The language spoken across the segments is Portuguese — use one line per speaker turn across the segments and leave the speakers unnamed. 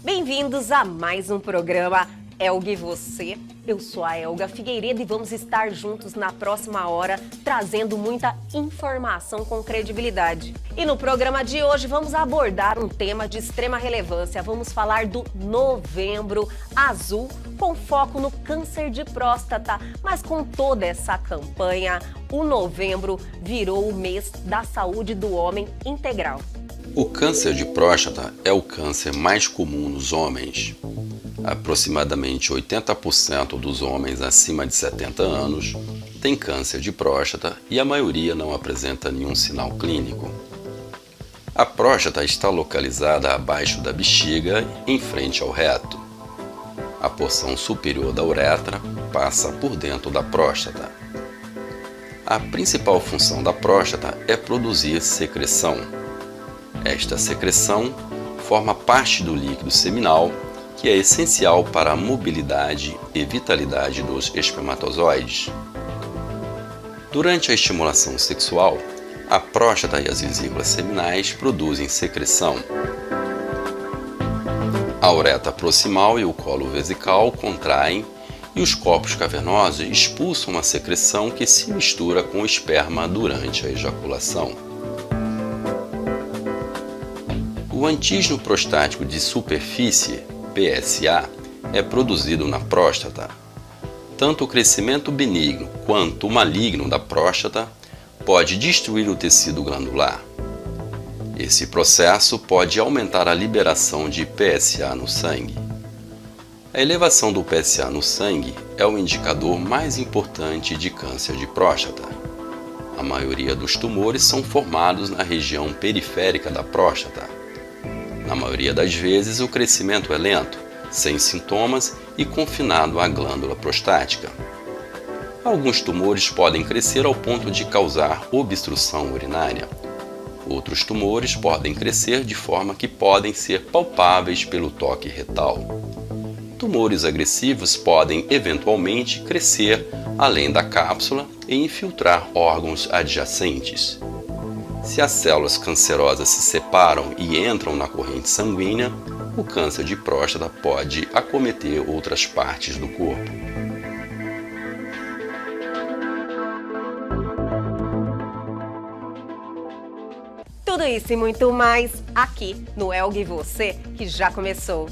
Bem-vindos a mais um programa Elga e Você. Eu sou a Elga Figueiredo e vamos estar juntos na próxima hora trazendo muita informação com credibilidade. E no programa de hoje vamos abordar um tema de extrema relevância. Vamos falar do Novembro Azul, com foco no câncer de próstata. Mas com toda essa campanha, o novembro virou o mês da saúde do homem integral.
O câncer de próstata é o câncer mais comum nos homens. Aproximadamente 80% dos homens acima de 70 anos têm câncer de próstata e a maioria não apresenta nenhum sinal clínico. A próstata está localizada abaixo da bexiga, em frente ao reto. A porção superior da uretra passa por dentro da próstata. A principal função da próstata é produzir secreção. Esta secreção forma parte do líquido seminal, que é essencial para a mobilidade e vitalidade dos espermatozoides. Durante a estimulação sexual, a próstata e as vesículas seminais produzem secreção. A uretra proximal e o colo vesical contraem e os corpos cavernosos expulsam a secreção que se mistura com o esperma durante a ejaculação. O antígeno prostático de superfície, PSA, é produzido na próstata. Tanto o crescimento benigno quanto o maligno da próstata pode destruir o tecido glandular. Esse processo pode aumentar a liberação de PSA no sangue. A elevação do PSA no sangue é o indicador mais importante de câncer de próstata. A maioria dos tumores são formados na região periférica da próstata. Na maioria das vezes, o crescimento é lento, sem sintomas e confinado à glândula prostática. Alguns tumores podem crescer ao ponto de causar obstrução urinária. Outros tumores podem crescer de forma que podem ser palpáveis pelo toque retal. Tumores agressivos podem eventualmente crescer além da cápsula e infiltrar órgãos adjacentes. Se as células cancerosas se separam e entram na corrente sanguínea, o câncer de próstata pode acometer outras partes do corpo.
Tudo isso e muito mais aqui no Elga e Você, que já começou.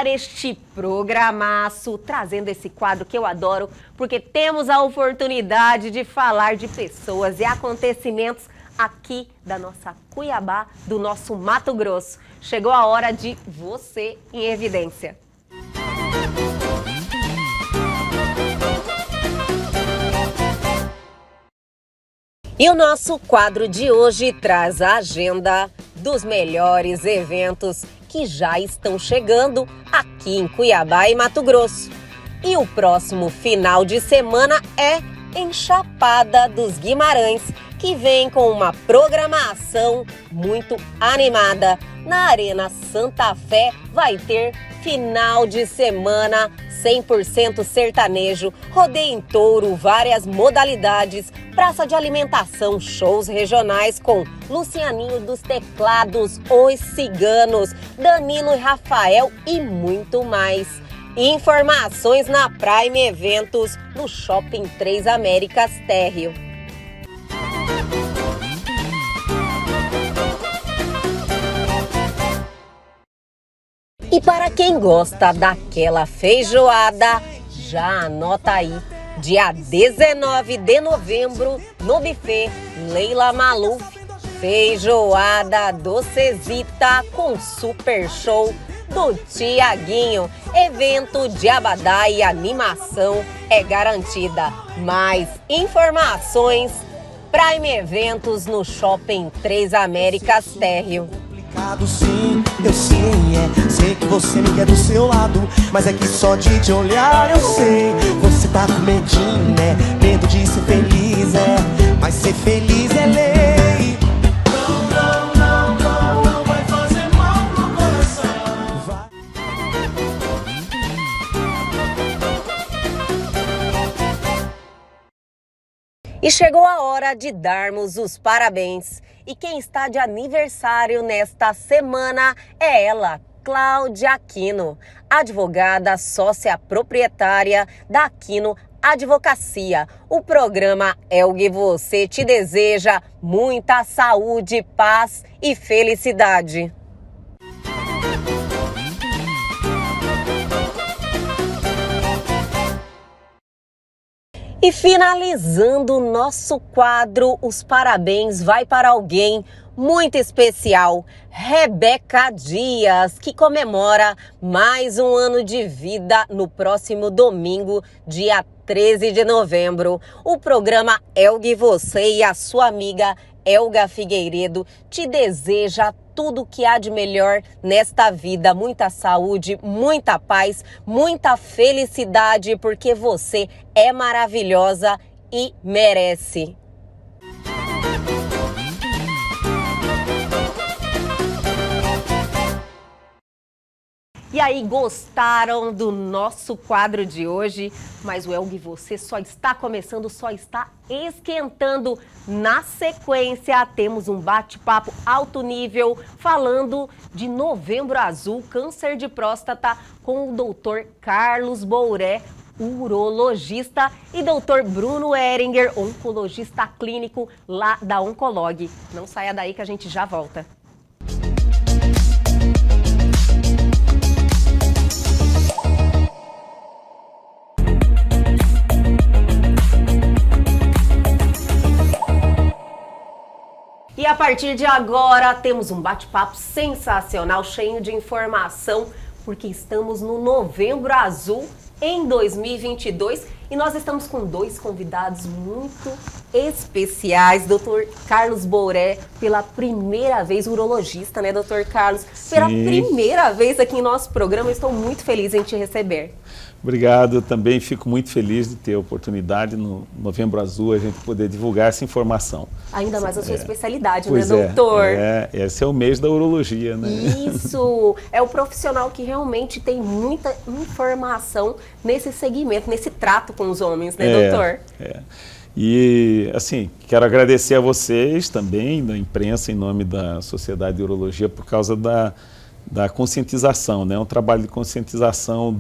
Este programaço, trazendo esse quadro que eu adoro, porque temos a oportunidade de falar de pessoas e acontecimentos aqui da nossa Cuiabá, do nosso Mato Grosso. Chegou a hora de Você em Evidência. E o nosso quadro de hoje traz a agenda dos melhores eventos que já estão chegando aqui em Cuiabá e Mato Grosso. E o próximo final de semana é em Chapada dos Guimarães, que vem com uma programação muito animada. Na Arena Santa Fé vai ter final de semana 100% sertanejo, rodeio em touro, várias modalidades, praça de alimentação, shows regionais com Lucianinho dos Teclados, Os Ciganos, Danilo e Rafael e muito mais. Informações na Prime Eventos, no Shopping 3 Américas Térreo. E para quem gosta daquela feijoada, já anota aí. Dia 19 de novembro, no buffet Leila Maluf, feijoada docesita com super show do Tiaguinho. Evento de abadá e animação é garantida. Mais informações, Prime Eventos no Shopping 3 Américas Térreo.
Sim, eu sei que você me quer do seu lado, mas é que só de te olhar eu sei, você tá com medinho, né? Medo de ser feliz.
E chegou a hora de darmos os parabéns. E quem está de aniversário nesta semana é ela, Cláudia Aquino, advogada sócia proprietária da Aquino Advocacia. O programa Elgue Você te deseja muita saúde, paz e felicidade. E finalizando o nosso quadro, os parabéns vai para alguém muito especial, Rebeca Dias, que comemora mais um ano de vida no próximo domingo, dia 13 de novembro. O programa Elgue Você e a sua amiga Elga Figueiredo te deseja tudo o que há de melhor nesta vida, muita saúde, muita paz, muita felicidade, porque você é maravilhosa e merece. E aí, gostaram do nosso quadro de hoje? Mas o Elgue Você só está começando, só está esquentando. Na sequência, temos um bate-papo alto nível falando de Novembro Azul, câncer de próstata, com o doutor Carlos Bouré, urologista, e doutor Bruno Ehringer, oncologista clínico lá da Oncolog. Não saia daí que a gente já volta. E a partir de agora temos um bate-papo sensacional, cheio de informação, porque estamos no Novembro Azul em 2022 e nós estamos com dois convidados muito especiais. Dr. Carlos Bouré, pela primeira vez, urologista, né, Dr. Carlos? Pela primeira vez aqui em nosso programa, eu estou muito feliz em te receber.
Obrigado, eu também fico muito feliz de ter a oportunidade no Novembro Azul a gente poder divulgar essa informação.
Ainda mais a sua especialidade, né, doutor?
Esse é o mês da urologia, né?
Isso, é o profissional que realmente tem muita informação nesse segmento, nesse trato com os homens, né, doutor?
E, assim, quero agradecer a vocês também, da imprensa, em nome da Sociedade de Urologia, por causa da conscientização, né? Um trabalho de conscientização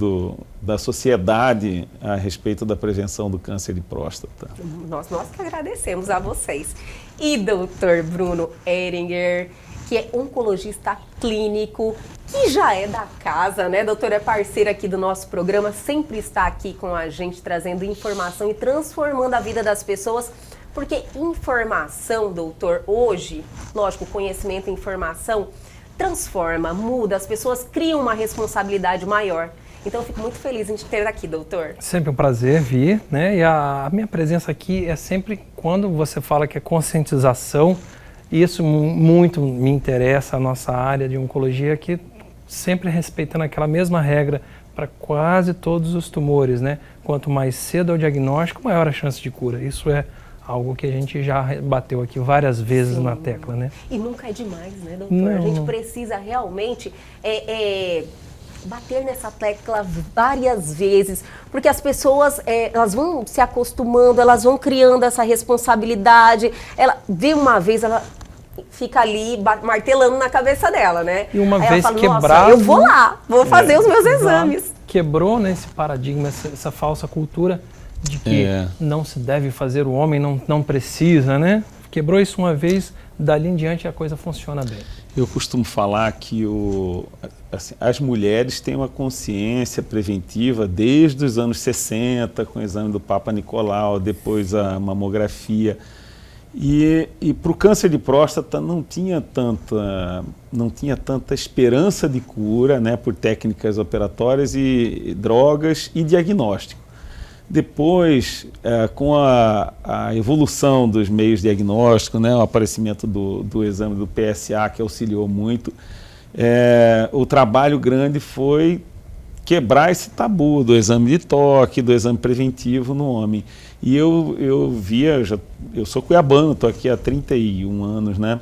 da sociedade a respeito da prevenção do câncer de próstata.
Nós que agradecemos a vocês. E doutor Bruno Ehringer, que é oncologista clínico, que já é da casa, né? Doutor, é parceiro aqui do nosso programa, sempre está aqui com a gente, trazendo informação e transformando a vida das pessoas. Porque informação, doutor, hoje, lógico, conhecimento e informação transforma, muda, as pessoas criam uma responsabilidade maior. Então eu fico muito feliz em te ter aqui, doutor.
Sempre um prazer vir, né? E a minha presença aqui é sempre quando você fala que é conscientização, isso muito me interessa, a nossa área de oncologia aqui, sempre respeitando aquela mesma regra para quase todos os tumores, né? Quanto mais cedo é o diagnóstico, maior a chance de cura. Isso é algo que a gente já bateu aqui várias vezes na tecla, né?
E nunca é demais, né, doutor?
Não,
a gente precisa realmente bater nessa tecla várias vezes, porque as pessoas elas vão se acostumando, elas vão criando essa responsabilidade. Ela vê uma vez, ela fica ali martelando na cabeça dela, né?
E uma
aí
vez
ela fala,
quebrado,
eu vou lá, vou fazer os meus exames.
Quebrou, né, esse paradigma, essa falsa cultura de que não se deve fazer, o homem não precisa, né? Quebrou isso uma vez, dali em diante a coisa funciona bem.
Eu costumo falar que as mulheres têm uma consciência preventiva desde os anos 60, com o exame do Papa Nicolau, depois a mamografia. E para o câncer de próstata não tinha tanta esperança de cura, né, por técnicas operatórias e drogas e diagnóstico. Depois, com a evolução dos meios diagnósticos, né, o aparecimento do exame do PSA, que auxiliou muito, o trabalho grande foi quebrar esse tabu do exame de toque, do exame preventivo no homem. E eu sou cuiabano, estou aqui há 31 anos, né?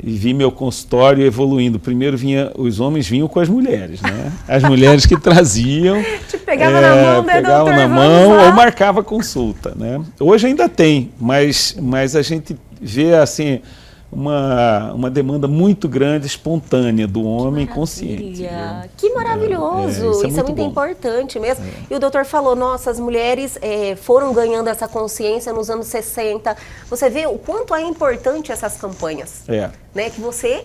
e vi meu consultório evoluindo. Primeiro os homens vinham com as mulheres, né? As mulheres que traziam,
Te pegava na mão, né,
pegavam
doutor?
na
Vamos
mão
lá.
ou marcava consulta, né? Hoje ainda tem, mas a gente vê assim uma demanda muito grande, espontânea do homem consciente.
Maravilha. Que maravilhoso!
isso é
Isso é
muito
muito
bom.
importante mesmo. E o doutor falou, nossa, as mulheres foram ganhando essa consciência nos anos 60. Você vê o quanto é importante essas campanhas, né? Que você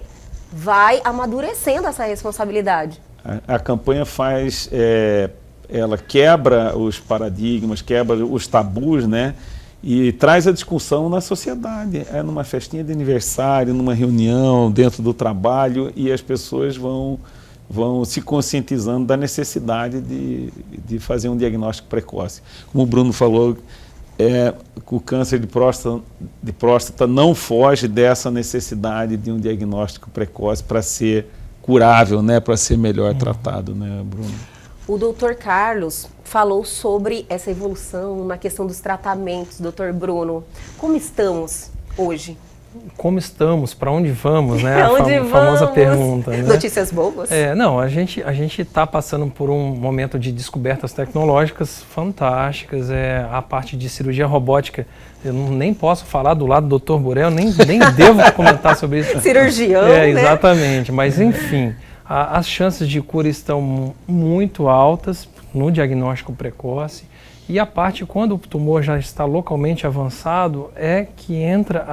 vai amadurecendo essa responsabilidade.
A campanha faz, ela quebra os paradigmas, quebra os tabus, né? E traz a discussão na sociedade. É numa festinha de aniversário, numa reunião, dentro do trabalho, e as pessoas vão se conscientizando da necessidade de fazer um diagnóstico precoce. Como o Bruno falou, o câncer de próstata não foge dessa necessidade de um diagnóstico precoce para ser curável, né? Para ser melhor tratado, né, Bruno?
O doutor Carlos falou sobre essa evolução na questão dos tratamentos, doutor Bruno. Como estamos hoje?
Como estamos? Para onde vamos, né?
Onde
A famosa
vamos?
pergunta, né?
Notícias boas?
Não, a gente está passando por um momento de descobertas tecnológicas fantásticas. A parte de cirurgia robótica, eu nem posso falar do lado do Dr. Burel, nem devo comentar sobre isso.
Cirurgião, né?
Exatamente. Mas, enfim, as chances de cura estão muito altas no diagnóstico precoce. E a parte, quando o tumor já está localmente avançado, é que entra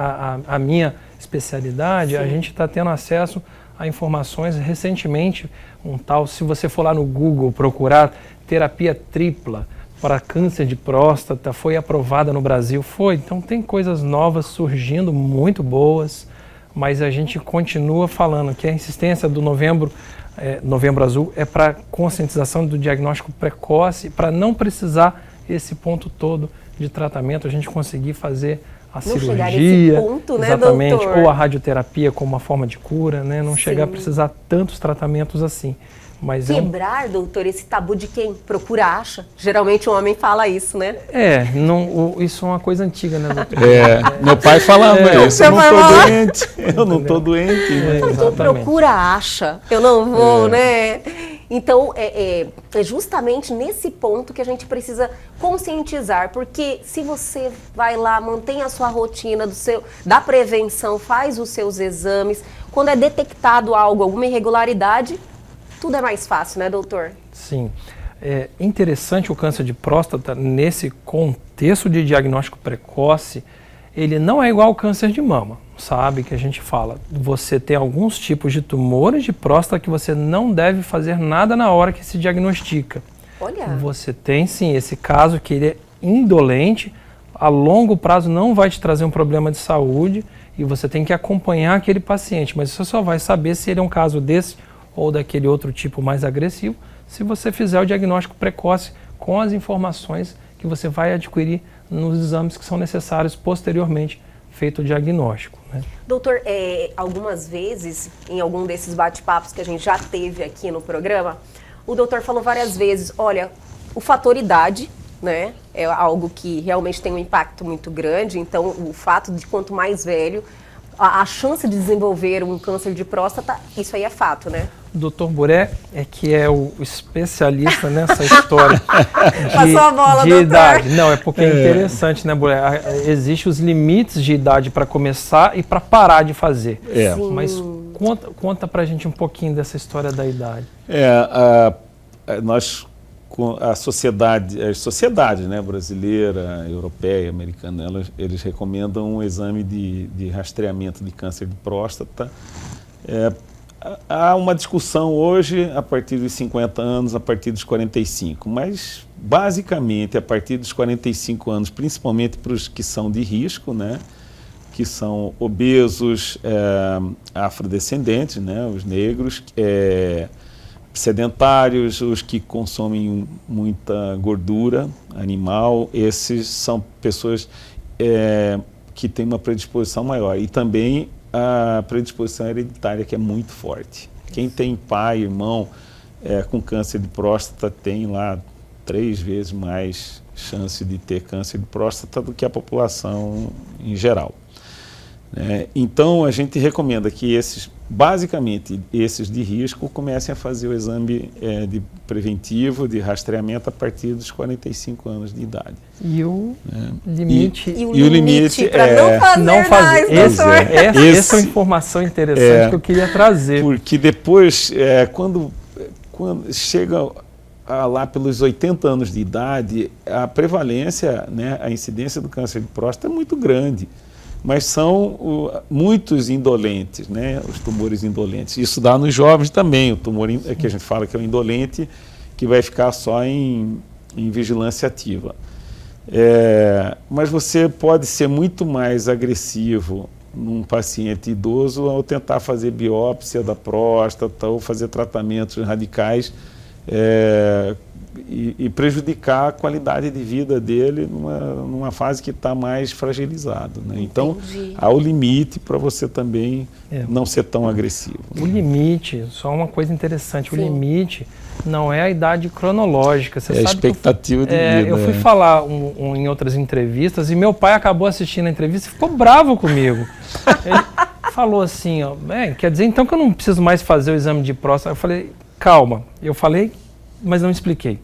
a minha especialidade. Sim. A gente está tendo acesso a informações. Recentemente, se você for lá no Google procurar terapia tripla para câncer de próstata, foi aprovada no Brasil. Então tem coisas novas surgindo, muito boas, mas a gente continua falando que a insistência do Novembro Azul é para conscientização do diagnóstico precoce, para não precisar esse ponto todo de tratamento, a gente conseguir fazer a cirurgia,
chegar nesse ponto, né,
exatamente,
doutor?
ou a radioterapia como uma forma de cura, né? Não chegar a precisar tantos tratamentos assim. Mas
quebrar, doutor, esse tabu de quem procura acha. Geralmente o homem fala isso, né?
Isso é uma coisa antiga, né, doutor?
Meu pai falava isso, eu não estou doente, eu não estou doente.
Quem procura acha, eu não vou, né? Então, é justamente nesse ponto que a gente precisa conscientizar, porque se você vai lá, mantém a sua rotina da prevenção, faz os seus exames, quando é detectado alguma irregularidade, tudo é mais fácil, né, doutor?
Sim. É interessante o câncer de próstata nesse contexto de diagnóstico precoce. Ele não é igual ao câncer de mama, sabe? Que a gente fala. Você tem alguns tipos de tumores de próstata que você não deve fazer nada na hora que se diagnostica.
Olha.
Você tem sim esse caso que ele é indolente, a longo prazo não vai te trazer um problema de saúde e você tem que acompanhar aquele paciente. Mas você só vai saber se ele é um caso desse ou daquele outro tipo mais agressivo se você fizer o diagnóstico precoce com as informações que você vai adquirir nos exames que são necessários posteriormente feito o diagnóstico, né?
Doutor, algumas vezes, em algum desses bate-papos que a gente já teve aqui no programa, o doutor falou várias vezes, olha, o fator idade, né, é algo que realmente tem um impacto muito grande, então o fato de quanto mais velho, a chance de desenvolver um câncer de próstata, isso aí é fato, né?
O Dr. Buré que é o especialista nessa história
Passou a bola,
de
doutor.
Não, é porque é interessante, né, Buré? Existem os limites de idade para começar e para parar de fazer. Mas conta pra gente um pouquinho dessa história da idade.
As sociedades, né, brasileira, europeia, americana, eles recomendam um exame de rastreamento de câncer de próstata. Há uma discussão hoje a partir dos 50 anos, a partir dos 45, mas basicamente a partir dos 45 anos, principalmente para os que são de risco, né, que são obesos, afrodescendentes, né, os negros, sedentários, os que consomem muita gordura animal, esses são pessoas que têm uma predisposição maior. E também a predisposição hereditária, que é muito forte. Quem tem pai, irmão com câncer de próstata tem lá 3 vezes mais chance de ter câncer de próstata do que a população em geral. Então, a gente recomenda que basicamente, esses de risco comecem a fazer o exame de preventivo, de rastreamento a partir dos 45 anos de idade.
E o limite...
E o limite para não fazer mais, doutor.
Essa é uma informação interessante que eu queria trazer.
Porque depois, quando chega lá pelos 80 anos de idade, a prevalência, a incidência do câncer de próstata é muito grande. Mas são muitos indolentes, os tumores indolentes. Isso dá nos jovens também, o tumor que a gente fala que é o indolente, que vai ficar só em vigilância ativa. Mas você pode ser muito mais agressivo num paciente idoso ao tentar fazer biópsia da próstata ou fazer tratamentos radicais e prejudicar a qualidade de vida dele numa fase que está mais fragilizado. Então, há o limite para você também não ser tão agressivo.
O limite, só uma coisa interessante, o limite não é a idade cronológica. Você sabe
a expectativa de vida.
Eu fui falar em outras entrevistas e meu pai acabou assistindo a entrevista e ficou bravo comigo. Ele falou assim, quer dizer então que eu não preciso mais fazer o exame de próstata? Eu falei, calma, eu falei, mas não expliquei.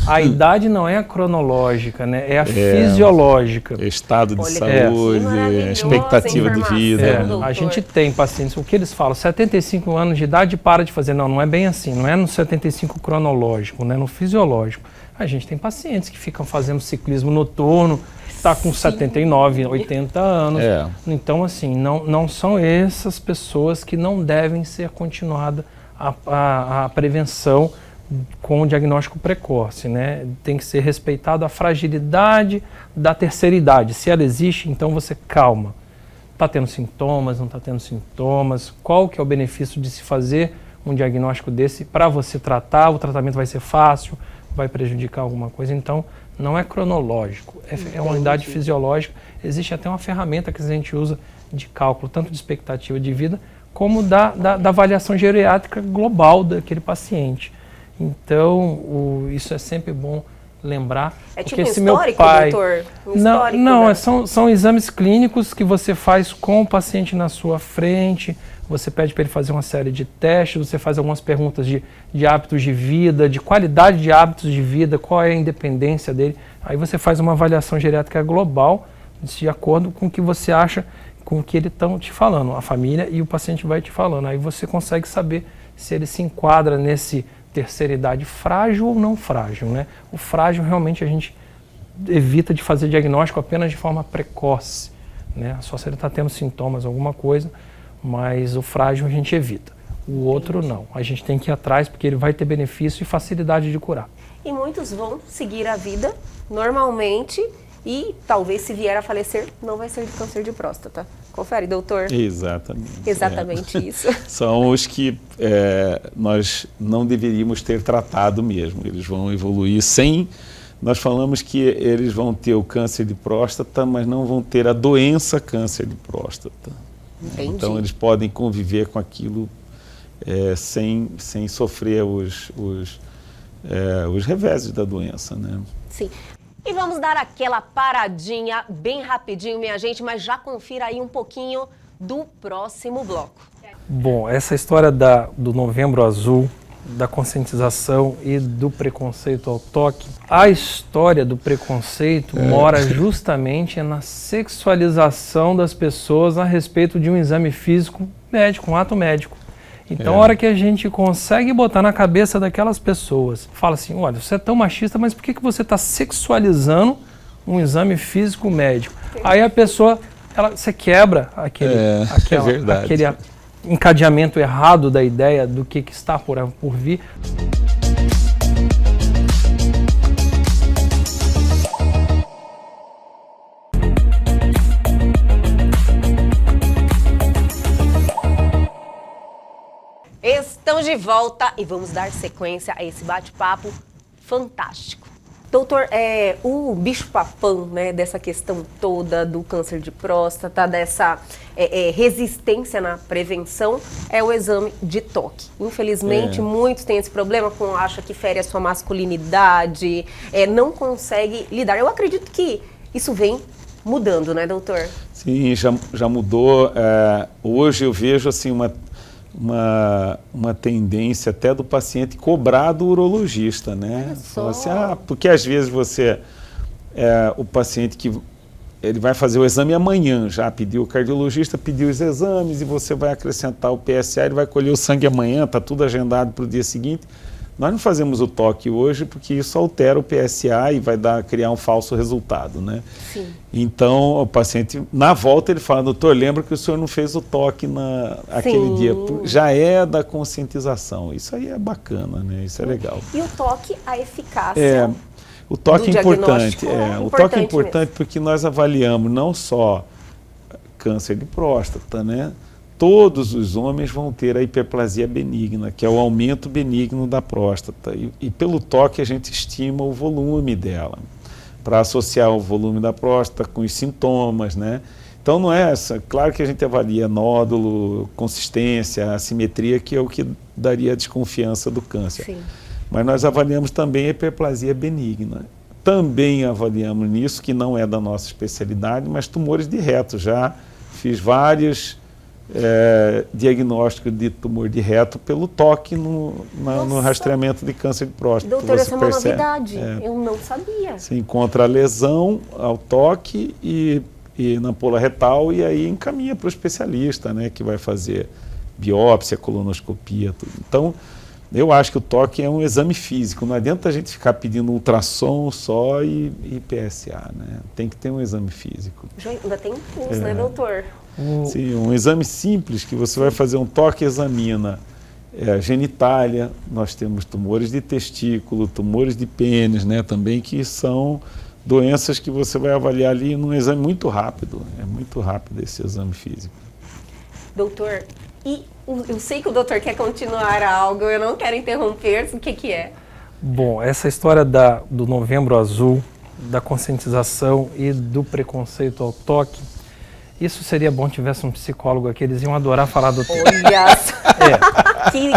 A idade não é a cronológica, é a fisiológica.
Estado de saúde, expectativa de vida.
A gente tem pacientes, o que eles falam, 75 anos de idade para de fazer. Não é bem assim, não é no 75 cronológico, no fisiológico. A gente tem pacientes que ficam fazendo ciclismo noturno, está com 79, 80 anos. Então, assim, não são essas pessoas que não devem ser continuada a prevenção com o diagnóstico precoce, Tem que ser respeitado a fragilidade da terceira idade. Se ela existe, então você calma. Está tendo sintomas, não está tendo sintomas? Qual que é o benefício de se fazer um diagnóstico desse para você tratar? O tratamento vai ser fácil? Vai prejudicar alguma coisa? Então, não é cronológico, é uma unidade fisiológica. Existe até uma ferramenta que a gente usa de cálculo, tanto de expectativa de vida, como da avaliação geriátrica global daquele paciente. Então, isso é sempre bom lembrar.
É tipo um histórico, doutor?
Não, são exames clínicos que você faz com o paciente na sua frente, você pede para ele fazer uma série de testes, você faz algumas perguntas de hábitos de vida, de qualidade de hábitos de vida, qual é a independência dele. Aí você faz uma avaliação geriátrica global, de acordo com o que você acha, com o que eles estão te falando, a família e o paciente vai te falando. Aí você consegue saber se ele se enquadra nesse terceira idade frágil ou não frágil, O frágil realmente a gente evita de fazer diagnóstico apenas de forma precoce, Só se ele está tendo sintomas, alguma coisa, mas o frágil a gente evita. O outro não, a gente tem que ir atrás porque ele vai ter benefício e facilidade de curar.
E muitos vão seguir a vida normalmente e talvez se vier a falecer não vai ser de câncer de próstata. Confere, doutor?
Exatamente
isso.
São os que nós não deveríamos ter tratado mesmo. Eles vão evoluir sem... Nós falamos que eles vão ter o câncer de próstata, mas não vão ter a doença câncer de próstata.
Entendi.
Então, eles podem conviver com aquilo sem sofrer os reveses da doença,
Sim. E vamos dar aquela paradinha bem rapidinho, minha gente, mas já confira aí um pouquinho do próximo bloco.
Bom, essa história do Novembro Azul, da conscientização e do preconceito ao toque, a história do preconceito mora justamente na sexualização das pessoas a respeito de um exame físico médico, um ato médico. Então, a hora que a gente consegue botar na cabeça daquelas pessoas, fala assim, olha, você é tão machista, mas por que você está sexualizando um exame físico médico? Aí a pessoa, você quebra aquele encadeamento errado da ideia do que está por vir.
Estamos de volta e vamos dar sequência a esse bate-papo fantástico. Doutor, o bicho-papão, dessa questão toda do câncer de próstata, dessa resistência na prevenção, é o exame de toque. Infelizmente, muitos têm esse problema, acha que fere a sua masculinidade, não consegue lidar. Eu acredito que isso vem mudando, né, doutor?
Sim, já mudou. Hoje eu vejo assim uma tendência até do paciente cobrar do urologista, né? Fala assim, porque às vezes o paciente que ele vai fazer o exame amanhã, já pediu, o cardiologista pediu os exames e você vai acrescentar o PSA, ele vai colher o sangue amanhã, está tudo agendado para o dia seguinte. Nós não fazemos o toque hoje porque isso altera o PSA e vai criar um falso resultado, né?
Sim.
Então, o paciente, na volta, ele fala, doutor, lembra que o senhor não fez o toque aquele dia. Já é da conscientização. Isso aí é bacana, né? Isso é legal.
E o toque, a eficácia?
O toque é importante. O toque é importante
mesmo.
Porque nós avaliamos não só câncer de próstata, né? Todos os homens vão ter a hiperplasia benigna, que é o aumento benigno da próstata. E pelo toque a gente estima o volume dela, para associar o volume da próstata com os sintomas, né? Então não é essa. Claro que a gente avalia nódulo, consistência, assimetria, que é o que daria a desconfiança do câncer.
Sim.
Mas nós avaliamos também a hiperplasia benigna. Também avaliamos nisso, que não é da nossa especialidade, mas tumores de reto. Já fiz vários diagnósticos de tumor de reto pelo toque no rastreamento de câncer de próstata.
Doutor, essa é uma novidade. Eu não sabia.
Você encontra a lesão ao toque e na ampola retal e aí encaminha para o especialista, né, que vai fazer biópsia, colonoscopia, tudo. Então, eu acho que o toque é um exame físico. Não adianta a gente ficar pedindo ultrassom só e PSA, né? Tem que ter um exame físico.
Ainda tem pulso, né, doutor?
Sim, um exame simples que você vai fazer um toque, examina genitália, nós temos tumores de testículo, tumores de pênis, né, também, que são doenças que você vai avaliar ali num exame muito rápido. É muito rápido esse exame físico.
Doutor, eu sei que o doutor quer continuar algo, eu não quero interromper, o que é?
Bom, essa história do Novembro Azul, da conscientização e do preconceito ao toque, isso seria bom tivesse um psicólogo aqui, eles iam adorar falar do tema.
Olha,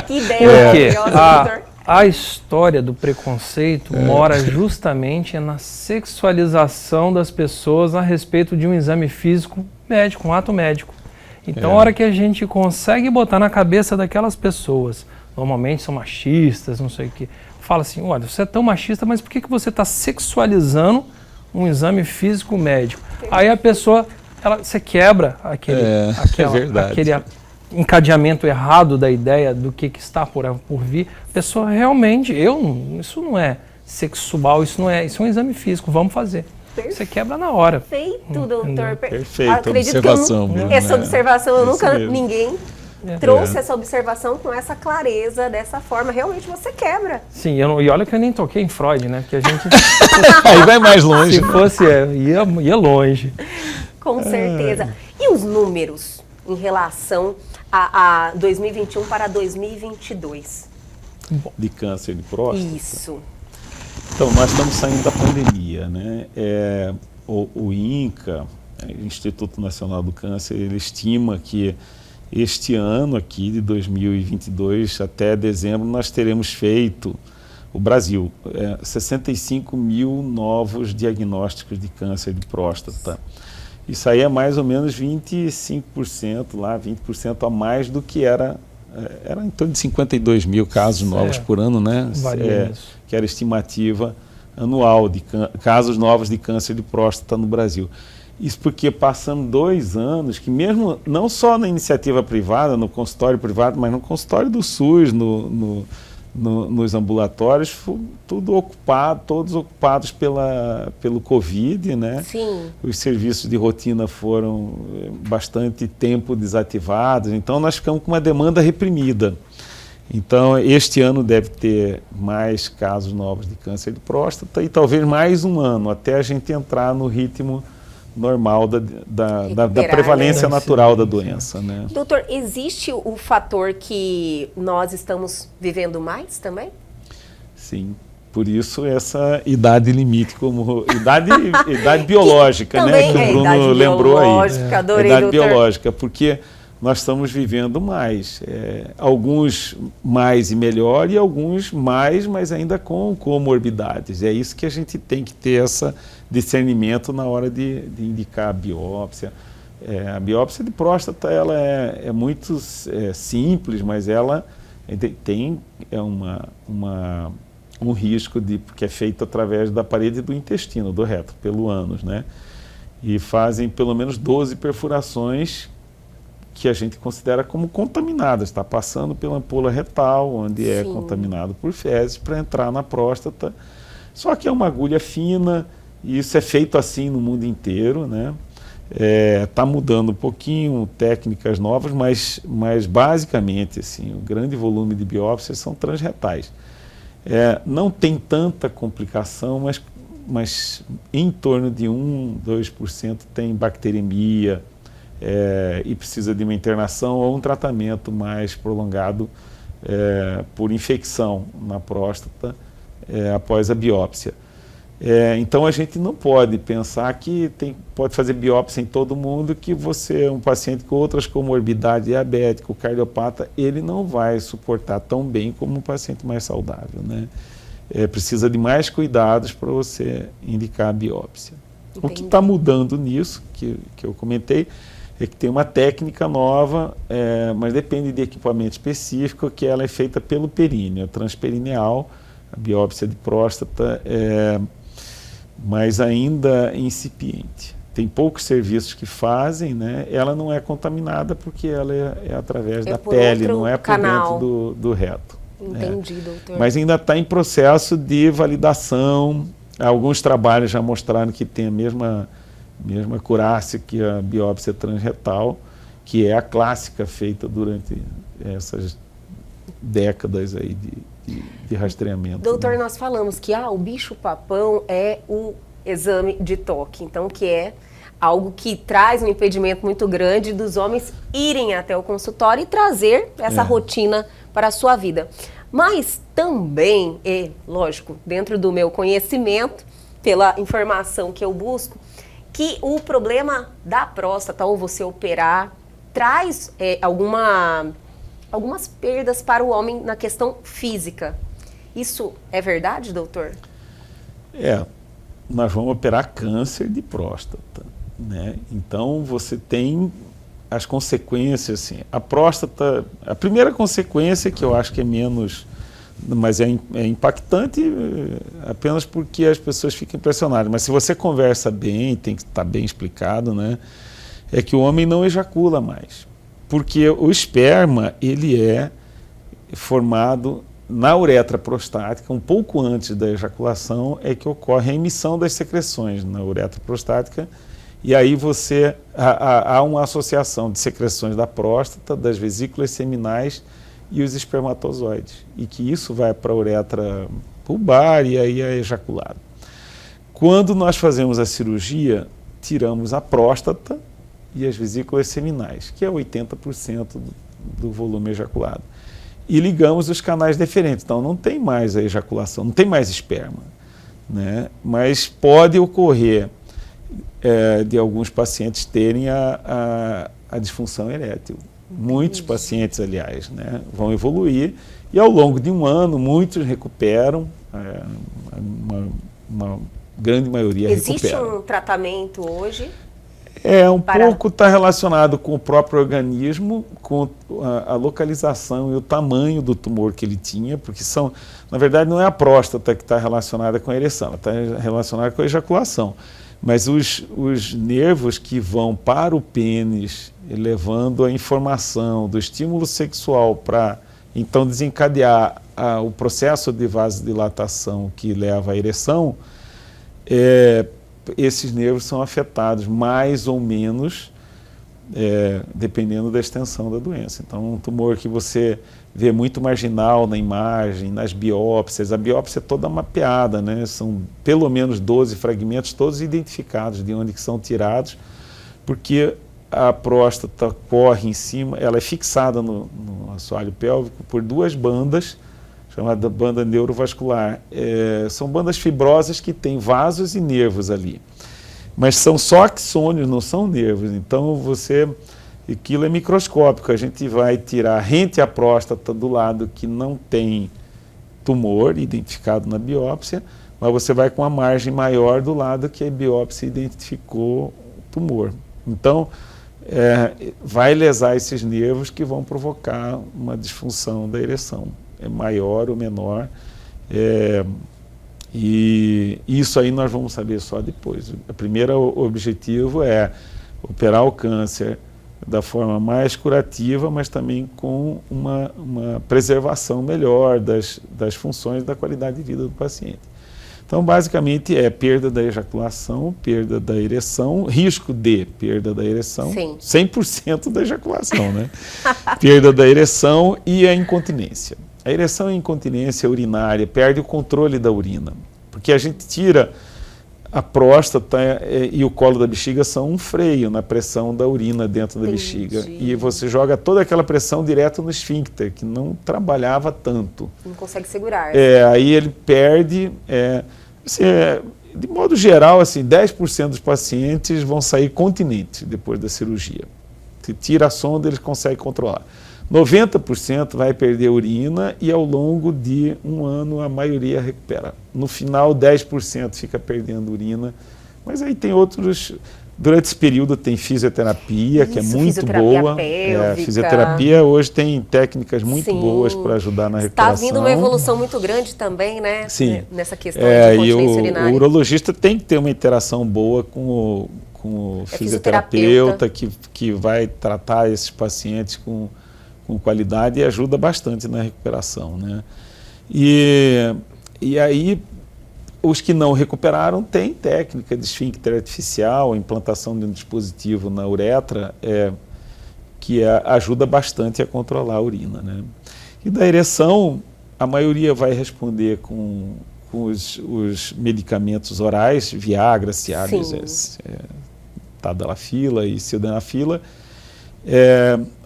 que ideia maravilhosa, doutor.
A história do preconceito mora justamente na sexualização das pessoas a respeito de um exame físico médico, um ato médico. Então, a hora que a gente consegue botar na cabeça daquelas pessoas, normalmente são machistas, não sei o quê, fala assim, olha, você é tão machista, mas por que você está sexualizando um exame físico médico? Aí a pessoa... você quebra aquele encadeamento errado da ideia do que está por vir. A pessoa realmente, isso não é sexual, isso é um exame físico, vamos fazer.
Perfeito.
Você quebra na hora.
Perfeito, doutor.
Perfeito, observação.
Essa observação, ninguém trouxe essa observação com essa clareza, dessa forma. Realmente você quebra.
Sim, e olha que eu nem toquei em Freud, né? Porque a gente...
Aí vai mais longe.
Se fosse, ia longe.
Com certeza. E os números em relação a 2021 para 2022?
De câncer de próstata?
Isso.
Então, nós estamos saindo da pandemia, né? O INCA, Instituto Nacional do Câncer, ele estima que este ano aqui, de 2022, até dezembro, nós teremos feito, o Brasil, 65 mil novos diagnósticos de câncer de próstata. Isso aí é mais ou menos 25%, 20% a mais do que era em torno de 52 mil casos novos por ano, né? Que era a estimativa anual de casos novos de câncer de próstata no Brasil. Isso porque passamos 2 anos que mesmo, não só na iniciativa privada, no consultório privado, mas no consultório do SUS, nos ambulatórios, todos ocupados pelo Covid, né?
Sim.
Os serviços de rotina foram bastante tempo desativados, então nós ficamos com uma demanda reprimida. Então, este ano deve ter mais casos novos de câncer de próstata e talvez mais um ano, até a gente entrar no ritmo normal da prevalência natural da doença, né?
Doutor, existe o fator que nós estamos vivendo mais também?
Sim, por isso essa idade limite, como idade biológica, né? Que o Bruno lembrou aí.
Adorei,
idade
doutor.
biológica, porque nós estamos vivendo mais. Alguns mais e melhor e alguns mais, mas ainda com comorbidades. É isso que a gente tem que ter esse discernimento na hora de indicar a biópsia. A biópsia de próstata ela é muito simples, mas ela tem um risco que é feito através da parede do intestino, do reto, pelo ânus, né? E fazem pelo menos 12 perfurações que a gente considera como contaminadas, está passando pela ampola retal, onde é contaminado por fezes, para entrar na próstata. Só que é uma agulha fina, e isso é feito assim no mundo inteiro, né? Está mudando um pouquinho, técnicas novas, mas basicamente assim, o grande volume de biópsias são transretais. Não tem tanta complicação, mas em torno de 2% tem bacteremia, e precisa de uma internação ou um tratamento mais prolongado por infecção na próstata após a biópsia. Então a gente não pode pensar que pode fazer biópsia em todo mundo, que você um paciente com outras comorbidades, diabético, cardiopata, ele não vai suportar tão bem como um paciente mais saudável, né? Precisa de mais cuidados para você indicar a biópsia. Entendi. O que está mudando nisso, que eu comentei, é que tem uma técnica nova, mas depende de equipamento específico, que ela é feita pelo períneo, transperineal, a biópsia de próstata, mas ainda incipiente. Tem poucos serviços que fazem, né? Ela não é contaminada porque ela é através da pele, não é por dentro do reto.
Entendi, doutor.
Mas ainda está em processo de validação. Alguns trabalhos já mostraram que tem a mesma acurácia que a biópsia transretal, que é a clássica feita durante essas décadas aí de rastreamento.
Doutor, nós falamos que o bicho-papão é o exame de toque, então que é algo que traz um impedimento muito grande dos homens irem até o consultório e trazer essa rotina para a sua vida. Mas também, lógico, dentro do meu conhecimento, pela informação que eu busco, que o problema da próstata, ou você operar, traz algumas perdas para o homem na questão física. Isso é verdade, doutor?
Nós vamos operar câncer de próstata, né? Então você tem as consequências, assim. A próstata, a primeira consequência, que eu acho que é menos, mas é impactante apenas porque as pessoas ficam impressionadas. Mas se você conversa bem, tem que estar bem explicado, né? É que o homem não ejacula mais. Porque o esperma, ele é formado na uretra prostática, um pouco antes da ejaculação, é que ocorre a emissão das secreções na uretra prostática, e aí há uma associação de secreções da próstata, das vesículas seminais e os espermatozoides, e que isso vai para a uretra pubar e aí é ejaculado. Quando nós fazemos a cirurgia, tiramos a próstata e as vesículas seminais, que é 80% do volume ejaculado. E ligamos os canais deferentes, então não tem mais a ejaculação, não tem mais esperma, né? Mas pode ocorrer de alguns pacientes terem a disfunção erétil. Muitos pacientes, aliás, né, vão evoluir e ao longo de um ano muitos recuperam, uma grande maioria recupera.
Existe um tratamento hoje?
Pouco está relacionado com o próprio organismo, com a localização e o tamanho do tumor que ele tinha, porque na verdade não é a próstata que está relacionada com a ereção, ela está relacionada com a ejaculação. Mas os nervos que vão para o pênis, levando a informação do estímulo sexual para então desencadear o processo de vasodilatação que leva à ereção, esses nervos são afetados mais ou menos, dependendo da extensão da doença. Então, um tumor que você vê muito marginal na imagem, nas biópsias, a biópsia é toda mapeada, né? São pelo menos 12 fragmentos, todos identificados de onde que são tirados, porque a próstata corre em cima, ela é fixada no assoalho pélvico por duas bandas, chamada banda neurovascular. São bandas fibrosas que têm vasos e nervos ali. Mas são só axônios, não são nervos. Então você Aquilo é microscópico, a gente vai tirar rente à próstata do lado que não tem tumor identificado na biópsia, mas você vai com a margem maior do lado que a biópsia identificou tumor. Então, vai lesar esses nervos que vão provocar uma disfunção da ereção. É maior ou menor. E isso aí nós vamos saber só depois. O primeiro objetivo é operar o câncer da forma mais curativa, mas também com uma preservação melhor das funções da qualidade de vida do paciente. Então, basicamente, é perda da ejaculação, perda da ereção, risco de perda da ereção,
Sim.
100% da ejaculação, né? Perda da ereção e a incontinência. A ereção e a incontinência urinária perde o controle da urina, porque a gente tira a próstata e o colo da bexiga são um freio na pressão da urina dentro da bexiga. E você joga toda aquela pressão direto no esfíncter, que não trabalhava tanto.
Não consegue segurar.
Aí ele perde... de modo geral, assim, 10% dos pacientes vão sair continentes depois da cirurgia. Se tira a sonda, eles conseguem controlar. 90% vai perder urina e ao longo de um ano a maioria recupera. No final, 10% fica perdendo urina, mas aí tem outros... Durante esse período tem fisioterapia, que é muito boa. Fisioterapia hoje tem técnicas muito boas para ajudar na recuperação.
Está vindo uma evolução muito grande também, né?
Sim.
Nessa questão de incontinência urinária.
O urologista tem que ter uma interação boa com o fisioterapeuta que vai tratar esses pacientes com qualidade e ajuda bastante na recuperação, né? E aí, os que não recuperaram têm técnica de esfíncter artificial, a implantação de um dispositivo na uretra, que ajuda bastante a controlar a urina, né? E da ereção, a maioria vai responder com os medicamentos orais, Viagra, Cialis, Tadalafila e Sildenafila.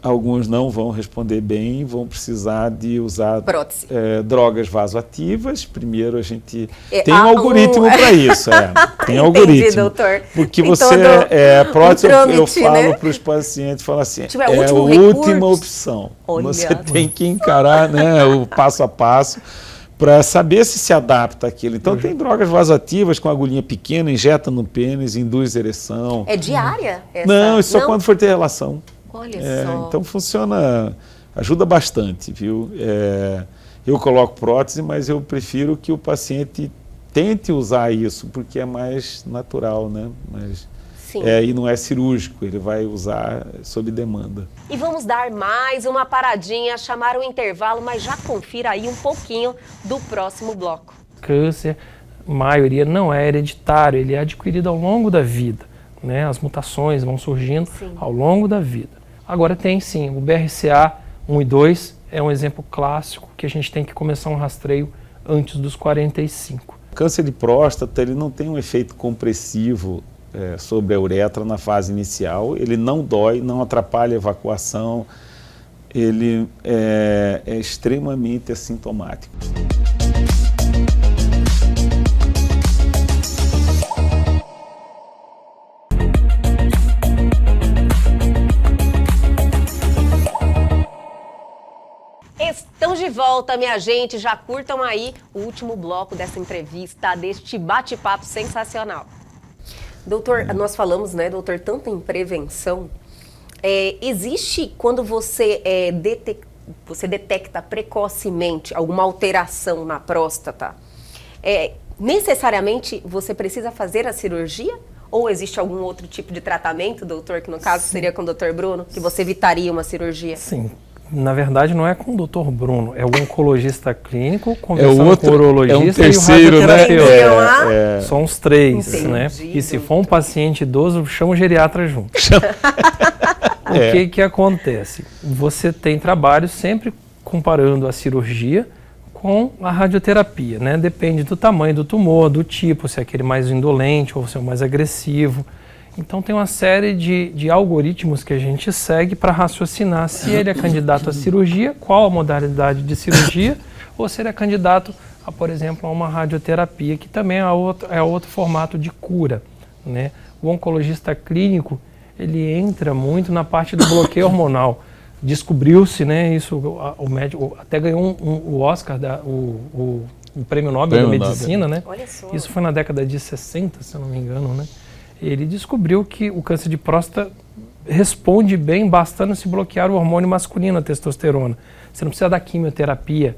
Alguns não vão responder bem, vão precisar de usar drogas vasoativas. Primeiro a gente tem um algoritmo para isso. Tem algoritmo.
Entendi, doutor.
Porque você, prótese, eu falo para os pacientes, falo assim, a última opção.
Olha,
você tem que encarar, né, o passo a passo para saber se se adapta àquilo. Então tem drogas vasoativas com agulhinha pequena, injeta no pênis, induz ereção.
É diária?
Não, isso só quando for ter relação.
Olha só.
Então funciona, ajuda bastante, viu? Eu coloco prótese, mas eu prefiro que o paciente tente usar isso, porque é mais natural, né? E não é cirúrgico, ele vai usar sob demanda.
E vamos dar mais uma paradinha, chamar o intervalo, mas já confira aí um pouquinho do próximo bloco.
Câncer, a maioria não é hereditário, ele é adquirido ao longo da vida, né? As mutações vão surgindo ao longo da vida. Agora tem sim, o BRCA1 e 2 é um exemplo clássico que a gente tem que começar um rastreio antes dos 45.
O câncer de próstata, ele não tem um efeito compressivo sobre a uretra na fase inicial, ele não dói, não atrapalha a evacuação, ele é extremamente assintomático.
Estamos de volta, minha gente. Já curtam aí o último bloco dessa entrevista, deste bate-papo sensacional. Doutor, nós falamos, né, doutor, tanto em prevenção. Existe, quando você detecta precocemente alguma alteração na próstata, necessariamente você precisa fazer a cirurgia? Ou existe algum outro tipo de tratamento, doutor, que no caso seria com o doutor Bruno, que você evitaria uma cirurgia?
Sim. Na verdade, não é com o Dr. Bruno, é o oncologista clínico conversando com o urologista
e o radioterapeuta.
Né? São os três, né? E se for um paciente idoso, chama o geriatra junto. O que acontece? Você tem trabalho sempre comparando a cirurgia com a radioterapia, né? Depende do tamanho do tumor, do tipo, se é aquele mais indolente ou se é o mais agressivo. Então tem uma série de algoritmos que a gente segue para raciocinar se ele é candidato à cirurgia, qual a modalidade de cirurgia, ou se ele é candidato a, por exemplo, a uma radioterapia, que também é outro formato de cura, né? O oncologista clínico, ele entra muito na parte do bloqueio hormonal. Descobriu-se, né, isso, o médico até ganhou o Oscar, o Prêmio Nobel da Medicina, né?
Olha só.
Isso foi na década de 60, se eu não me engano, né? Ele descobriu que o câncer de próstata responde bem bastando se bloquear o hormônio masculino, a testosterona. Você não precisa dar quimioterapia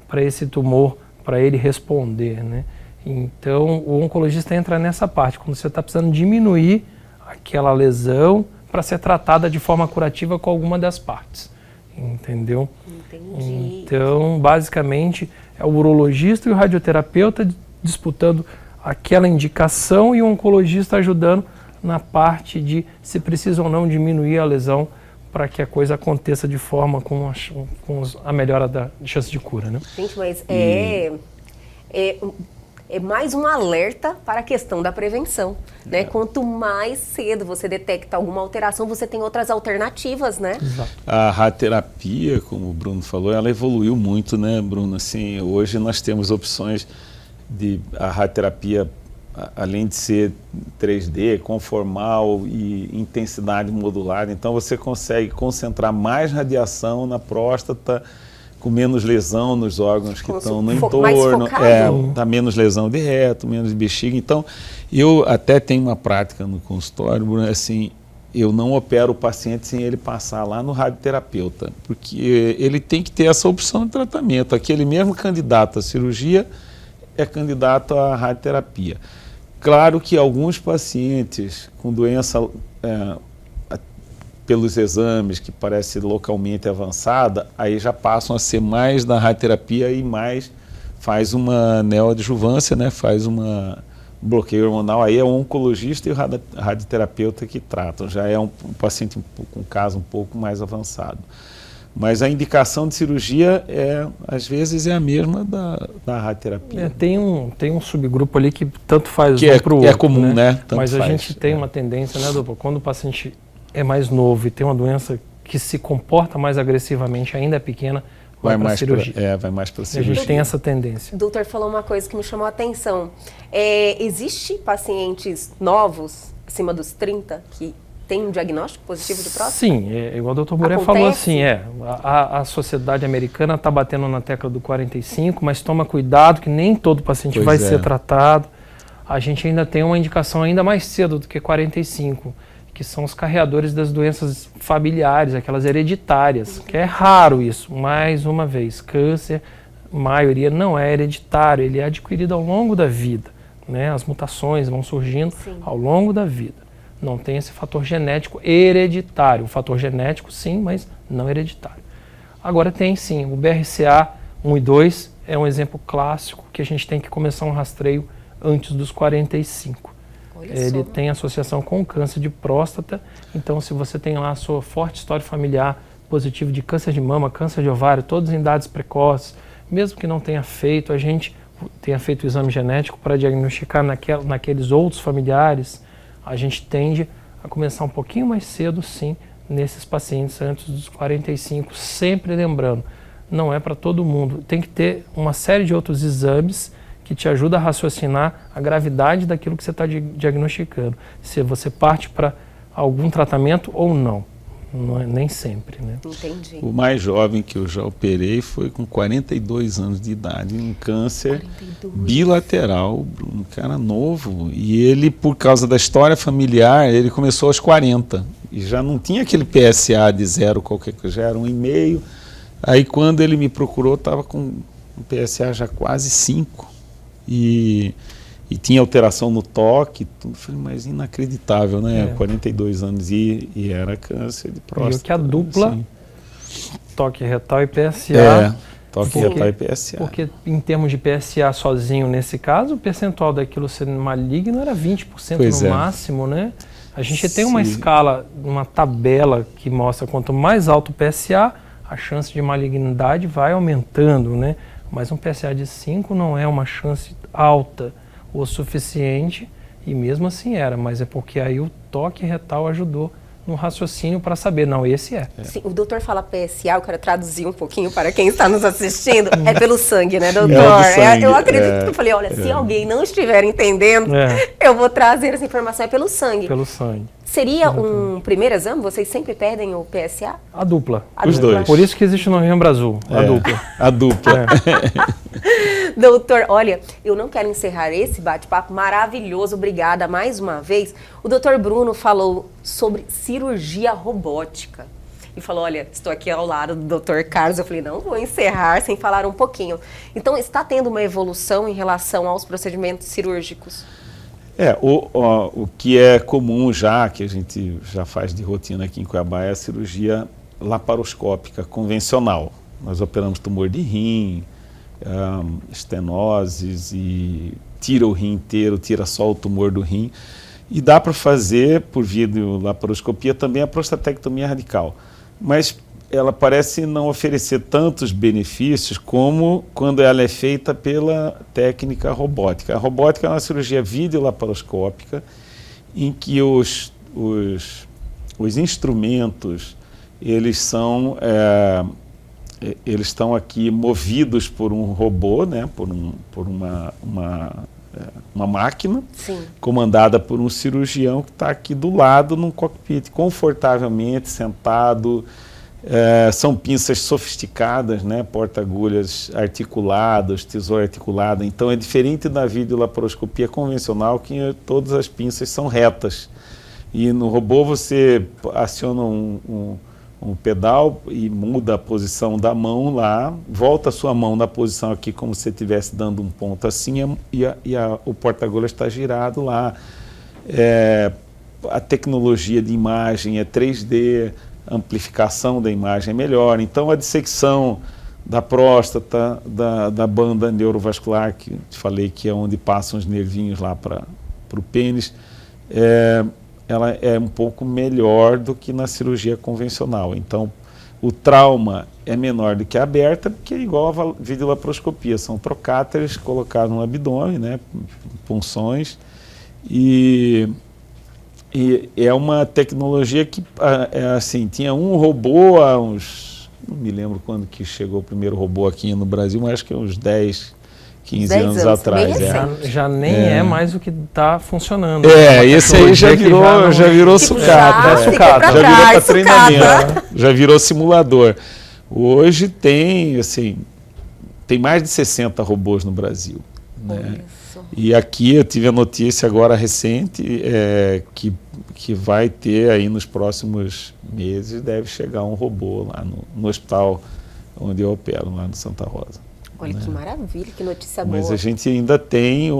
para esse tumor, para ele responder, né? Então, o oncologista entra nessa parte, quando você está precisando diminuir aquela lesão para ser tratada de forma curativa com alguma das partes, entendeu?
Entendi.
Então, basicamente, é o urologista e o radioterapeuta disputando aquela indicação e o oncologista ajudando na parte de se precisa ou não diminuir a lesão para que a coisa aconteça de forma com a melhora da chance de cura, né?
Gente, mas é mais um alerta para a questão da prevenção, né? Quanto mais cedo você detecta alguma alteração, você tem outras alternativas, né?
Exato.
A radioterapia, como o Bruno falou, ela evoluiu muito, né, Bruno? Assim, hoje nós temos opções de a radioterapia, além de ser 3D, conformal e intensidade modular, então você consegue concentrar mais radiação na próstata, com menos lesão nos órgãos que estão no entorno, dá menos lesão de reto, menos de bexiga. Então, eu até tenho uma prática no consultório, Bruno, assim, eu não opero o paciente sem ele passar lá no radioterapeuta, porque ele tem que ter essa opção de tratamento. Aquele mesmo candidato à cirurgia é candidato à radioterapia. Claro que alguns pacientes com doença pelos exames que parece localmente avançada, aí já passam a ser mais da radioterapia e mais faz uma neoadjuvância, né? Faz um bloqueio hormonal, aí é o oncologista e o radioterapeuta que tratam, já é um paciente com um caso um pouco mais avançado. Mas a indicação de cirurgia, às vezes, é a mesma da radioterapia.
Tem um subgrupo ali que tanto faz
que
um para o outro.
É comum, né? Tanto
mas
faz.
A gente tem uma tendência, né, doutor? Quando o paciente é mais novo e tem uma doença que se comporta mais agressivamente, ainda é pequena, vai para a cirurgia.
Vai mais para a
cirurgia. A gente tem essa tendência.
O doutor falou uma coisa que me chamou a atenção. Existe pacientes novos, acima dos 30, que tem um diagnóstico positivo de próstata?
Sim, igual o doutor Boré falou assim, a sociedade americana está batendo na tecla do 45, mas toma cuidado que nem todo paciente vai ser tratado. A gente ainda tem uma indicação ainda mais cedo do que 45, que são os carreadores das doenças familiares, aquelas hereditárias, que é raro isso. Mais uma vez, câncer, maioria não é hereditário, ele é adquirido ao longo da vida, né? As mutações vão surgindo ao longo da vida. Não tem esse fator genético hereditário. O fator genético, sim, mas não hereditário. Agora tem, sim, o BRCA 1 e 2 é um exemplo clássico que a gente tem que começar um rastreio antes dos 45. Ele tem associação com câncer de próstata, então se você tem lá a sua forte história familiar positiva de câncer de mama, câncer de ovário, todos em idades precoces, mesmo que não tenha feito, a gente tenha feito o exame genético para diagnosticar naqueles outros familiares, a gente tende a começar um pouquinho mais cedo, sim, nesses pacientes antes dos 45, sempre lembrando, não é para todo mundo, tem que ter uma série de outros exames que te ajuda a raciocinar a gravidade daquilo que você está diagnosticando. Se você parte para algum tratamento ou não. Nem sempre, né?
Entendi.
O mais jovem que eu já operei foi com 42 anos de idade, um câncer bilateral, um cara novo. E ele, por causa da história familiar, ele começou aos 40. E já não tinha aquele PSA de 0 qualquer coisa, já era 1,5. Aí quando ele me procurou, estava com um PSA já quase 5. E tinha alteração no toque, tudo. Falei, mas inacreditável, né? 42 anos e era câncer de próstata.
E o que a dupla, toque retal e PSA.
Toque retal e PSA.
Porque em termos de PSA sozinho, nesse caso, o percentual daquilo ser maligno era 20% no máximo, né? A gente tem uma escala, uma tabela que mostra quanto mais alto o PSA, a chance de malignidade vai aumentando, né? Mas um PSA de 5 não é uma chance alta o suficiente, e mesmo assim era, mas é porque aí o toque retal ajudou no raciocínio para saber, não, esse é.
Sim, o doutor fala PSA, eu quero traduzir um pouquinho para quem está nos assistindo, é pelo sangue, né, doutor? Eu acredito que eu falei, olha, se alguém não estiver entendendo, eu vou trazer essa informação, é pelo sangue.
Pelo sangue.
Seria um primeiro exame? Vocês sempre pedem o PSA?
A dupla.
Os dois.
Por isso que existe no Novembro Azul, a dupla.
A dupla.
Doutor, olha, eu não quero encerrar esse bate-papo maravilhoso, obrigada mais uma vez. O doutor Bruno falou sobre cirurgia robótica. E falou, olha, estou aqui ao lado do doutor Carlos. Eu falei, não vou encerrar sem falar um pouquinho. Então, está tendo uma evolução em relação aos procedimentos cirúrgicos?
O que é comum já, que a gente já faz de rotina aqui em Cuiabá, é a cirurgia laparoscópica convencional. Nós operamos tumor de rim, estenoses e tira o rim inteiro, tira só o tumor do rim. E dá para fazer, por via de laparoscopia, também a prostatectomia radical. Mas ela parece não oferecer tantos benefícios como quando ela é feita pela técnica robótica. A robótica é uma cirurgia videolaparoscópica em que os instrumentos eles estão aqui movidos por um robô, né, por uma máquina. Sim. Comandada por um cirurgião que está aqui do lado num cockpit, confortavelmente sentado. São pinças sofisticadas, né, porta-agulhas articulados, tesoura articulada. Então é diferente da videolaparoscopia convencional, que todas as pinças são retas. E no robô você aciona um pedal e muda a posição da mão lá, volta a sua mão na posição aqui como se você estivesse dando um ponto assim, o porta-agulhas está girado lá. A tecnologia de imagem é 3D, a amplificação da imagem é melhor. Então a dissecção da próstata, da banda neurovascular, que te falei que é onde passam os nervinhos lá para o pênis, ela é um pouco melhor do que na cirurgia convencional. Então, o trauma é menor do que a aberta, porque é igual a videolaparoscopia. São trocáteres colocados no abdômen, né, punções, e é uma tecnologia que, assim, tinha um robô há uns... Não me lembro quando que chegou o primeiro robô aqui no Brasil, mas acho que uns 10, 15 anos atrás.
Já nem é mais o que está funcionando.
Esse aí já virou sucata. Já virou para treinamento. Já virou simulador. Hoje tem mais de 60 robôs no Brasil. Né? E aqui eu tive a notícia agora recente que vai ter aí nos próximos meses, deve chegar um robô lá no hospital onde eu opero, lá no Santa Rosa.
Olha, que maravilha, que notícia boa.
Mas a gente ainda tem,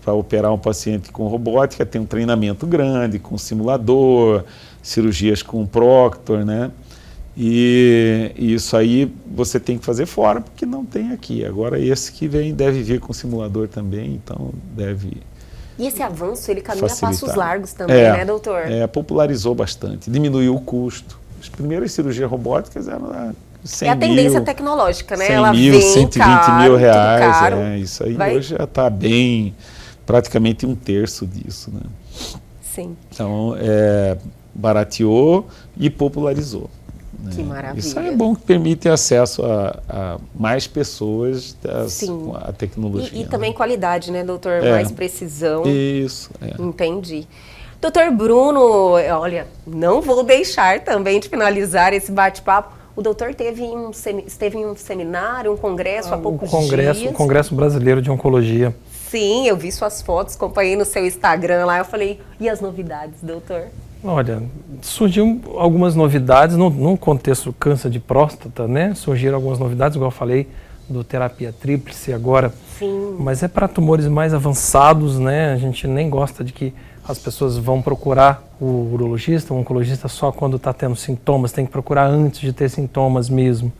para operar um paciente com robótica, tem um treinamento grande, com simulador, cirurgias com Proctor, né? E isso aí você tem que fazer fora, porque não tem aqui. Agora esse que vem deve vir com simulador também, então deve...
E esse avanço, ele caminha a passos largos também, né, doutor?
Popularizou bastante, diminuiu o custo. As primeiras cirurgias robóticas eram 100
a tendência tecnológica, né?
100 mil, 120 mil reais. Isso aí hoje já está bem, praticamente um terço disso, né?
Sim.
Então, barateou e popularizou. Né?
Que maravilha.
Isso é bom, que permite acesso a mais pessoas à tecnologia.
E também qualidade, né, doutor? Mais precisão.
Isso.
Entendi. Doutor Bruno, olha, não vou deixar também de finalizar esse bate-papo. O doutor esteve em um seminário, um congresso há poucos dias.
O Congresso Brasileiro de Oncologia.
Sim, eu vi suas fotos, acompanhei no seu Instagram lá, eu falei, e as novidades, doutor?
Olha, surgiu algumas novidades no contexto do câncer de próstata, né? Surgiram algumas novidades, igual eu falei, do terapia tríplice agora.
Sim.
Mas é para tumores mais avançados, né? A gente nem gosta de que as pessoas vão procurar o urologista, o oncologista só quando está tendo sintomas, tem que procurar antes de ter sintomas mesmo,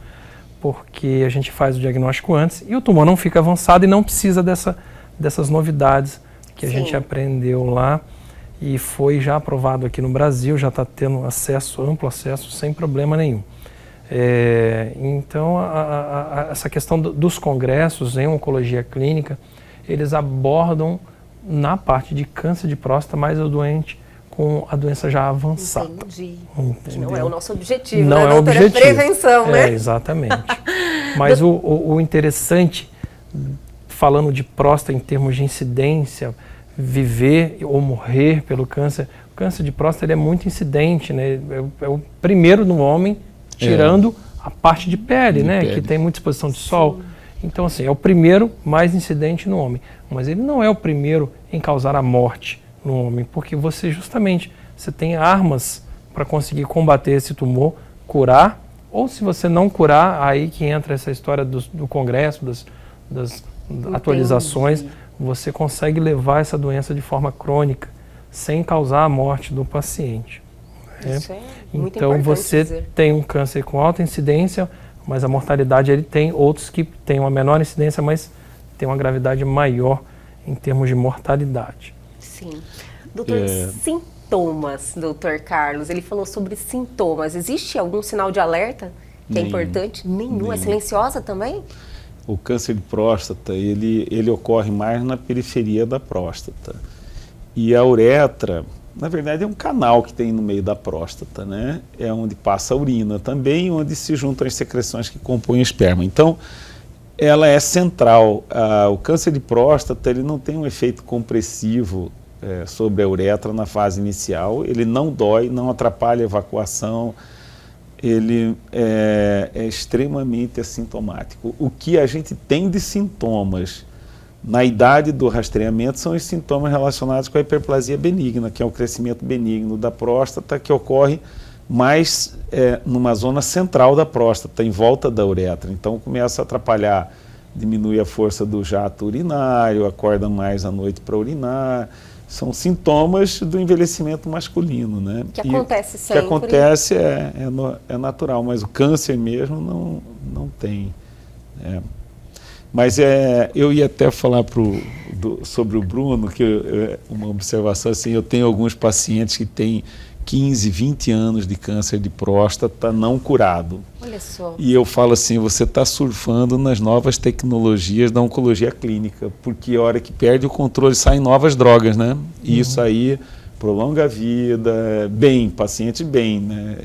porque a gente faz o diagnóstico antes e o tumor não fica avançado e não precisa dessas novidades que a gente aprendeu lá. E foi já aprovado aqui no Brasil, já está tendo amplo acesso, sem problema nenhum. Então, essa questão dos congressos em oncologia clínica, eles abordam na parte de câncer de próstata mais o doente com a doença já avançada.
Entendi.
Entendeu?
Não é o nosso objetivo,
não
né,
é
doutor?
objetivo.
É prevenção, né?
Exatamente. Mas o interessante, falando de próstata em termos de incidência, viver ou morrer pelo câncer, câncer de próstata ele é muito incidente, né? É o primeiro no homem, tirando a parte de pele, né? Pele. Que tem muita exposição de sol. Então, assim, é o primeiro mais incidente no homem. Mas ele não é o primeiro em causar a morte no homem, porque você tem armas para conseguir combater esse tumor, curar, ou se você não curar, aí que entra essa história do congresso, das atualizações, você consegue levar essa doença de forma crônica, sem causar a morte do paciente.
Isso é muito
então você
dizer.
Tem um câncer com alta incidência, mas a mortalidade ele tem outros que têm uma menor incidência, mas tem uma gravidade maior em termos de mortalidade.
Sim. Doutor, sintomas, doutor Carlos, ele falou sobre sintomas. Existe algum sinal de alerta que é importante? Nenhum. É silenciosa também?
O câncer de próstata, ele ocorre mais na periferia da próstata. E a uretra, na verdade, é um canal que tem no meio da próstata, né? É onde passa a urina também, onde se juntam as secreções que compõem o esperma. Então, ela é central. O câncer de próstata, ele não tem um efeito compressivo sobre a uretra na fase inicial. Ele não dói, não atrapalha a evacuação. Ele é extremamente assintomático. O que a gente tem de sintomas na idade do rastreamento são os sintomas relacionados com a hiperplasia benigna, que é o crescimento benigno da próstata, que ocorre mais numa zona central da próstata, em volta da uretra. Então começa a atrapalhar, diminui a força do jato urinário, acorda mais à noite para urinar. São sintomas do envelhecimento masculino, né?
Que acontece sempre.
Que acontece é natural, mas o câncer mesmo não tem. Mas eu ia até falar sobre o Bruno, que uma observação assim, eu tenho alguns pacientes que têm 15, 20 anos de câncer de próstata não curado.
Olha só.
E eu falo assim, você está surfando nas novas tecnologias da oncologia clínica, porque a hora que perde o controle saem novas drogas, né? E isso aí prolonga a vida, paciente bem, né?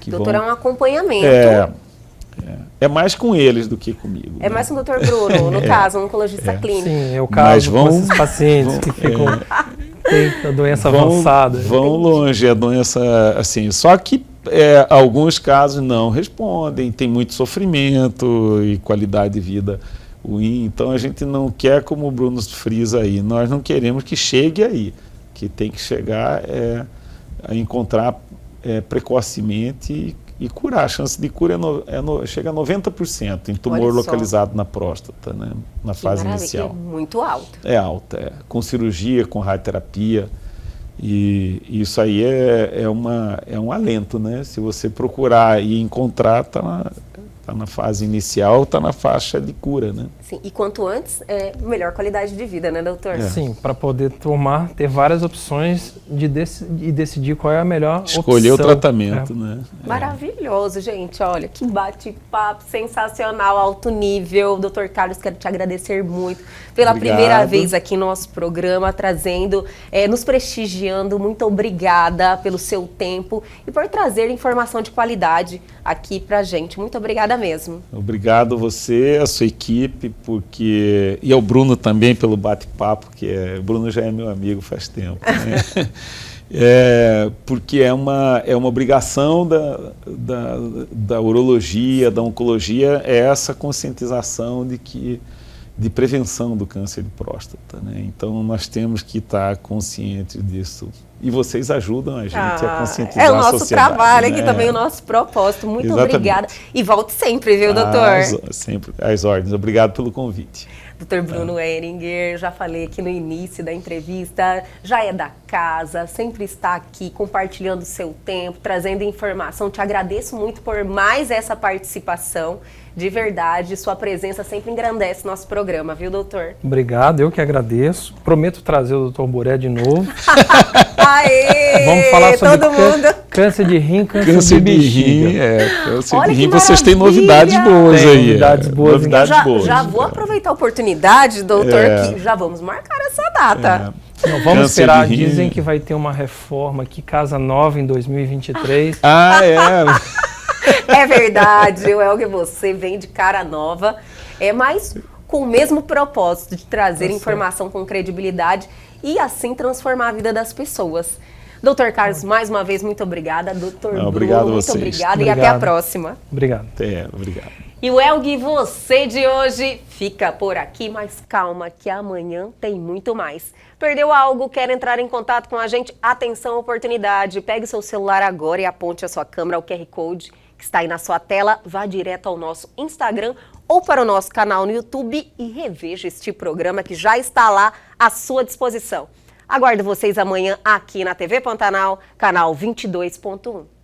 Doutor, é um acompanhamento.
É mais com eles do que comigo.
É mais com o doutor Bruno, no caso, um oncologista clínico.
Sim, é o caso com esses pacientes que ficam... Tem a doença avançada.
Vão longe, a doença assim. Só que alguns casos não respondem, tem muito sofrimento e qualidade de vida ruim. Então a gente não quer, como o Bruno frisa aí, nós não queremos que chegue aí. Que tem que chegar a encontrar precocemente e curar. A chance de cura chega a 90% em tumor localizado na próstata, né? Na fase inicial.
É muito alta.
É alta, com cirurgia, com radioterapia. E isso aí é um alento, né? Se você procurar e encontrar, está na fase inicial, está na faixa de cura, né?
Sim, e quanto antes, melhor qualidade de vida, né, doutor?
Sim, para poder ter várias opções e decidir qual é a melhor
Escolher
opção.
O tratamento, né?
Maravilhoso, gente. Olha, que bate-papo sensacional, alto nível. Doutor Carlos, quero te agradecer muito pela primeira vez aqui no nosso programa, trazendo, nos prestigiando. Muito obrigada pelo seu tempo e por trazer informação de qualidade aqui pra gente. Muito obrigada mesmo.
Obrigado a você, a sua equipe, e ao Bruno também pelo bate-papo, o Bruno já é meu amigo faz tempo, né? Porque é uma obrigação da urologia, da oncologia, essa conscientização de prevenção do câncer de próstata, né? Então nós temos que estar conscientes disso. E vocês ajudam a gente a conscientizar a sociedade.
É o nosso trabalho aqui,
né?
Também o nosso propósito. Muito
Exatamente.
Obrigada. E volte sempre, viu, doutor?
Sempre às ordens. Obrigado pelo convite.
Dr. Bruno Ehringer, já falei aqui no início da entrevista, já é da casa, sempre está aqui compartilhando o seu tempo, trazendo informação. Te agradeço muito por mais essa participação. De verdade, sua presença sempre engrandece nosso programa, viu, doutor?
Obrigado, eu que agradeço. Prometo trazer o doutor Boré de novo.
Aê!
Vamos falar sobre
todo mundo.
Câncer de rim, câncer de bexiga.
Câncer de rim, vocês têm novidades boas aí.
Novidades boas.
Novidades boas.
Já vou aproveitar a oportunidade, doutor, que já vamos marcar essa data.
Não, vamos esperar, dizem que vai ter uma reforma aqui, Casa Nova, em 2023.
É verdade, o Elger, você vem de cara nova, mas com o mesmo propósito de trazer informação com credibilidade e assim transformar a vida das pessoas. Doutor Carlos, mais uma vez, muito obrigada. Doutor Bruno,
obrigado a
muito
vocês.
obrigada e até a próxima.
Obrigado.
Obrigado.
E o Elgui, você de hoje fica por aqui, mas calma que amanhã tem muito mais. Perdeu algo, quer entrar em contato com a gente? Atenção, oportunidade. Pegue seu celular agora e aponte a sua câmera ao QR Code que está aí na sua tela. Vá direto ao nosso Instagram ou para o nosso canal no YouTube e reveja este programa que já está lá à sua disposição. Aguardo vocês amanhã aqui na TV Pantanal, canal 22.1.